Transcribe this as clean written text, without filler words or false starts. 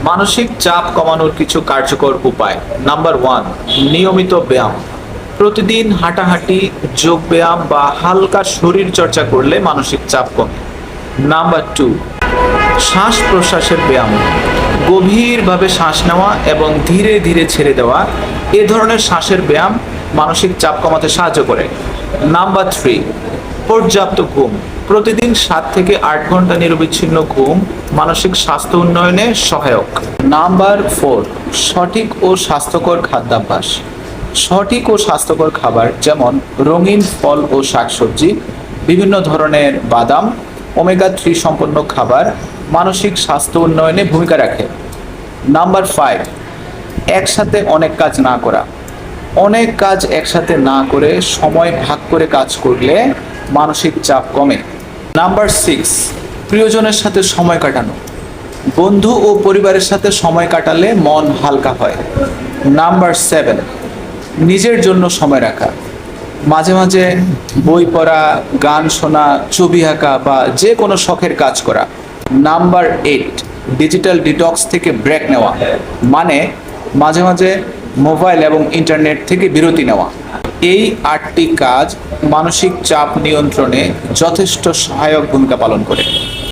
মানসিক চাপ কমানোর কিছু কার্যকর উপায়। নাম্বার 1, নিয়মিত ব্যায়াম। প্রতিদিন হাঁটাহাঁটি, যোগ ব্যায়াম বা হালকা শরীর চর্চা করলে মানসিক চাপ কমে। নাম্বার 2, শ্বাস প্রশ্বাসের ব্যায়াম। গভীরভাবে শ্বাস নেওয়া এবং ধীরে ধীরে ছেড়ে দেওয়া, এ ধরনের শ্বাসের ব্যায়াম মানসিক চাপ কমাতে সাহায্য করে। নাম্বার 3, পর্যাপ্ত ঘুম। প্রতিদিন 7 থেকে 8 ঘন্টা নিরবিচ্ছিন্ন ঘুম মানসিক স্বাস্থ্য উন্নয়নে সহায়ক। নাম্বার 4, সঠিক ও স্বাস্থ্যকর খাদ্যাভ্যাস। সঠিক ও স্বাস্থ্যকর খাবার যেমন রঙিন ফল ও শাকসবজি, বিভিন্ন ধরনের বাদাম, ওমেগা 3 সম্পন্ন খাবার মানসিক স্বাস্থ্য উন্নয়নে ভূমিকা রাখে। নাম্বার 5, একসাথে অনেক কাজ না করা। অনেক কাজ একসাথে না করে সময় ভাগ করে কাজ করলে মানসিক চাপ কমে। নাম্বার 6, প্রিয়জনের সাথে সময় কাটানো। বন্ধু ও পরিবারের সাথে সময় কাটালে মন হালকা হয়। নাম্বার 7, নিজের জন্য সময় রাখা। মাঝে মাঝে বই পড়া, গান শোনা, ছবি আঁকা বা যে কোনো শখের কাজ করা। নাম্বার 8, ডিজিটাল ডিটক্স থেকে ব্রেক নেওয়া, মানে মাঝে মাঝে মোবাইল এবং ইন্টারনেট থেকে বিরতি নেওয়া। এই 8টি কাজ মানসিক চাপ নিয়ন্ত্রণে যথেষ্ট সহায়ক ভূমিকা পালন করে।